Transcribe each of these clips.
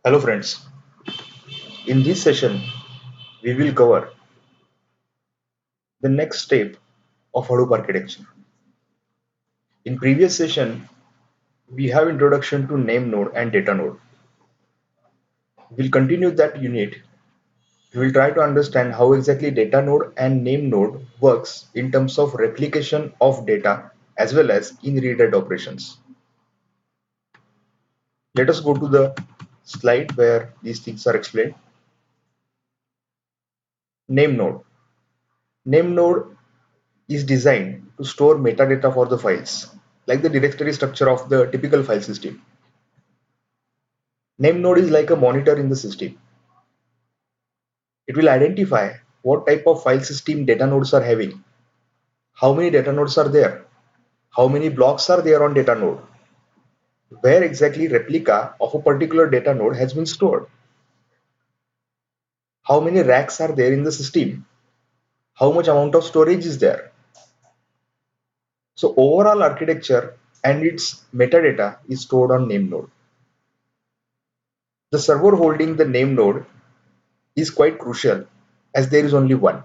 Hello friends, in this session we will cover the next step of Hadoop architecture. In previous session we have introduction to name node and data node. We'll continue that unit. We will try to understand how exactly data node and name node works in terms of replication of data as well as in read-write operations. Let us go to the slide where these things are explained. Name node. Name node is designed to store metadata for the files, like the directory structure of the typical file system. Name node is like a monitor in the system. It will identify what type of file system data nodes are having, how many data nodes are there, how many blocks are there on data node, where exactly replica of a particular data node has been stored, how many racks are there in the system, how much amount of storage is there. So overall architecture and its metadata is stored on name node. The server holding the name node is quite crucial as there is only one.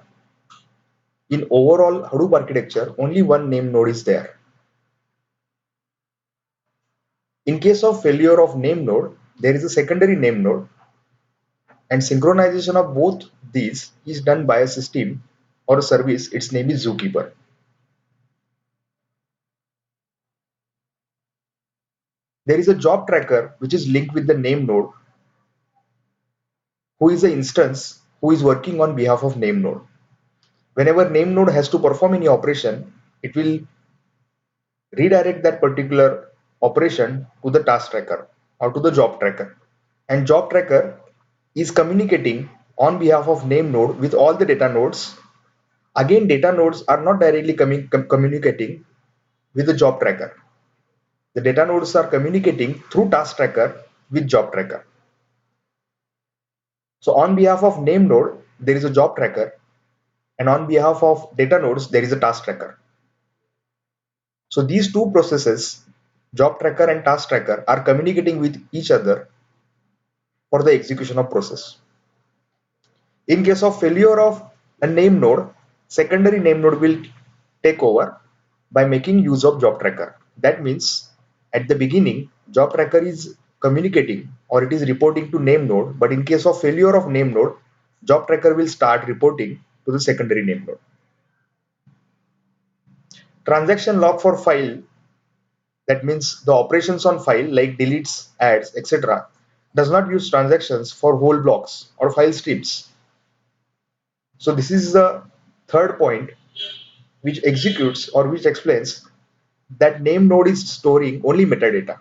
In overall Hadoop architecture, only one name node is there. In case of failure of name node, there is a secondary name node, and synchronization of both these is done by a system or a service. Its name is Zookeeper. There is a job tracker which is linked with the name node, who is an instance who is working on behalf of name node. Whenever name node has to perform any operation, it will redirect that particular operation to the task tracker or to the job tracker. And job tracker is communicating on behalf of name node with all the data nodes. Again, data nodes are not directly communicating with the job tracker. The data nodes are communicating through task tracker with job tracker. So on behalf of name node, there is a job tracker, and on behalf of data nodes, there is a task tracker. So these two processes, job tracker and task tracker, are communicating with each other for the execution of process. In case of failure of a name node, secondary name node will take over by making use of job tracker. That means at the beginning, job tracker is communicating or it is reporting to name node, but in case of failure of name node, job tracker will start reporting to the secondary name node. Transaction log for file, that means the operations on file like deletes, adds, etc., does not use transactions for whole blocks or file streams. So this is the third point which executes or which explains that name node is storing only metadata.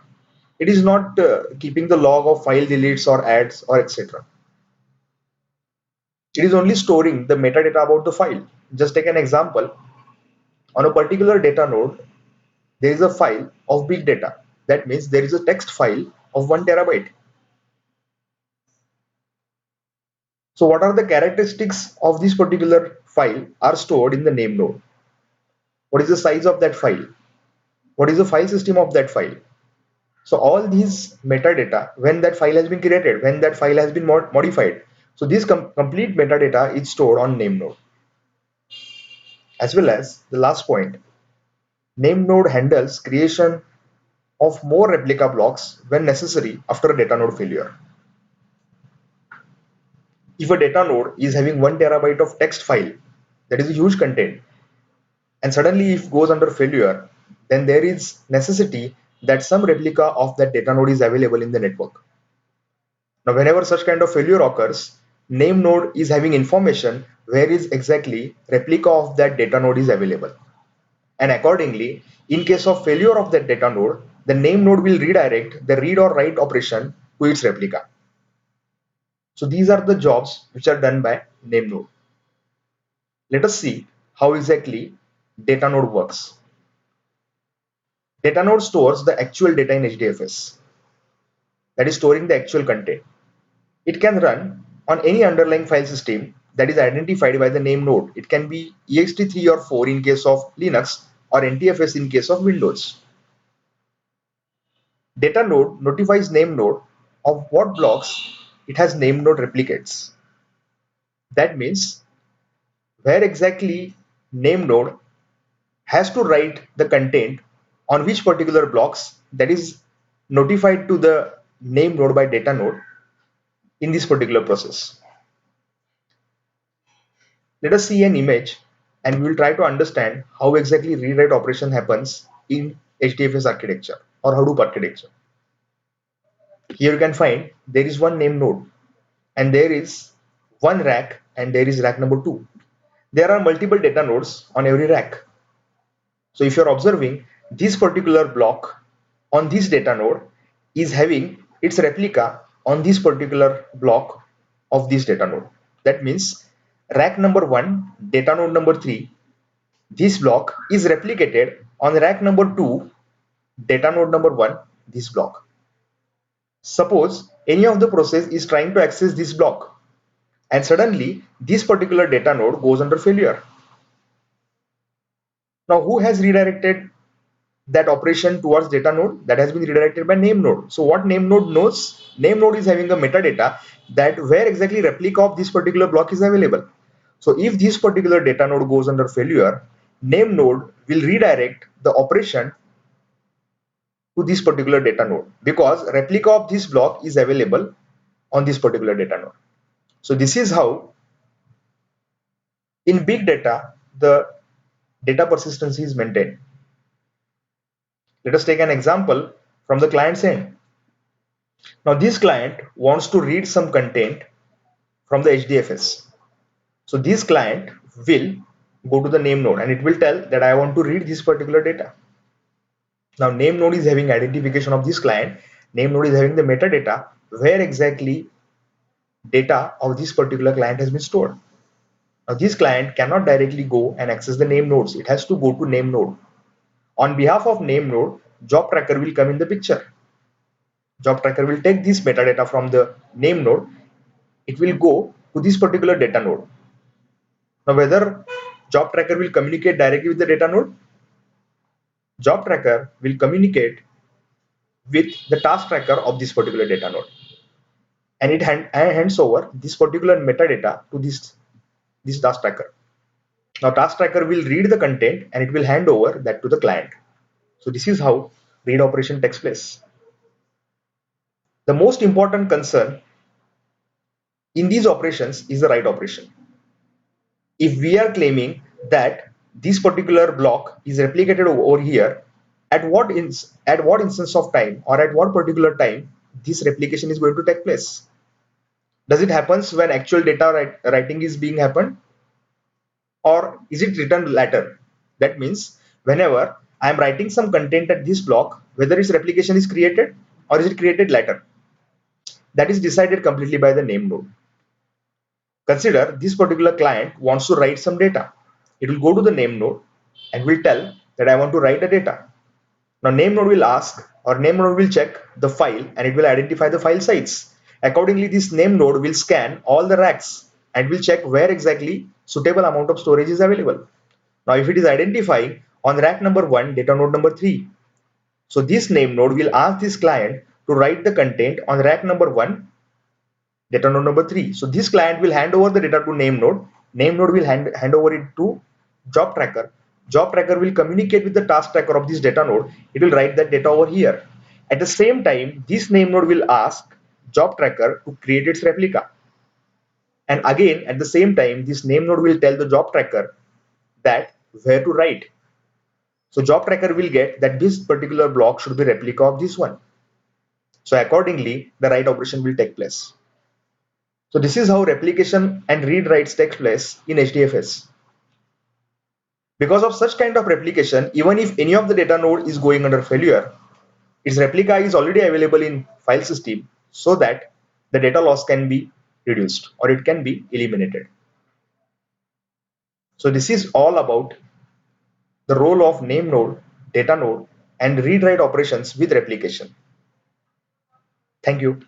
It is not keeping the log of file deletes or adds or etc. It is only storing the metadata about the file. Just take an example. On a particular data node, there is a file of big data. That means there is a text file of 1 terabyte. So what are the characteristics of this particular file are stored in the name node? What is the size of that file? What is the file system of that file? So all these metadata, when that file has been created, when that file has been modified, so this complete metadata is stored on name node. As well as the last point, name node handles creation of more replica blocks when necessary after a data node failure. If a data node is having 1 terabyte of text file, that is a huge content, and suddenly if goes under failure, then there is necessity that some replica of that data node is available in the network. Now, whenever such kind of failure occurs, name node is having information where is exactly replica of that data node is available. And accordingly, in case of failure of that data node, the name node will redirect the read or write operation to its replica. So these are the jobs which are done by name node. Let us see how exactly data node works. Data node stores the actual data in HDFS, that is storing the actual content. It can run on any underlying file system that is identified by the name node. It can be ext3 or 4 in case of Linux or NTFS in case of Windows. Data node notifies name node of what blocks it has named node replicates. That means where exactly name node has to write the content on which particular blocks that is notified to the name node by data node in this particular process. Let us see an image and we will try to understand how exactly read-write operation happens in HDFS architecture or Hadoop architecture. Here you can find there is one name node and there is one rack and there is rack number 2. There are multiple data nodes on every rack. So if you're observing, this particular block on this data node is having its replica on this particular block of this data node. That means rack number 1, data node number 3, this block is replicated on rack number 2, data node number 1, this block. Suppose any of the process is trying to access this block and suddenly this particular data node goes under failure. Now who has redirected that operation towards data node? That has been redirected by name node. So what name node knows? Name node is having a metadata that where exactly replica of this particular block is available. So if this particular data node goes under failure, name node will redirect the operation to this particular data node because replica of this block is available on this particular data node. So this is how in big data the data persistency is maintained. Let us take an example from the client's end. Now this client wants to read some content from the HDFS. So this client will go to the name node and it will tell that I want to read this particular data. Now name node is having identification of this client. Name node is having the metadata where exactly data of this particular client has been stored. Now this client cannot directly go and access the name nodes. It has to go to name node. On behalf of name node, job tracker will come in the picture. Job tracker will take this metadata from the name node. It will go to this particular data node. Now whether job tracker will communicate directly with the data node, job tracker will communicate with the task tracker of this particular data node and it hands over this particular metadata to this task tracker. Now task tracker will read the content and it will hand over that to the client. So this is how read operation takes place. The most important concern in these operations is the write operation. If we are claiming that this particular block is replicated over here, at what instance of time or at what particular time this replication is going to take place? Does it happens when actual data writing is being happened, or is it written later? That means whenever I am writing some content at this block, whether its replication is created or is it created later, that is decided completely by the name node. Consider this particular client wants to write some data. It will go to the name node and will tell that I want to write the data. Now name node will ask or name node will check the file and it will identify the file size. Accordingly, this name node will scan all the racks and will check where exactly suitable amount of storage is available. Now if it is identifying on rack number 1, data node number 3, so this name node will ask this client to write the content on rack number 1, data node number 3. So this client will hand over the data to name node. Name node will hand over it to job tracker. Job tracker will communicate with the task tracker of this data node. It will write that data over here. At the same time, this name node will ask job tracker to create its replica. And again, at the same time, this name node will tell the job tracker that where to write. So job tracker will get that this particular block should be replica of this one. So accordingly, the write operation will take place. So this is how replication and read writes takes place in HDFS. Because of such kind of replication, even if any of the data node is going under failure, its replica is already available in file system so that the data loss can be reduced or it can be eliminated. So this is all about the role of name node, data node, and read write operations with replication. Thank you.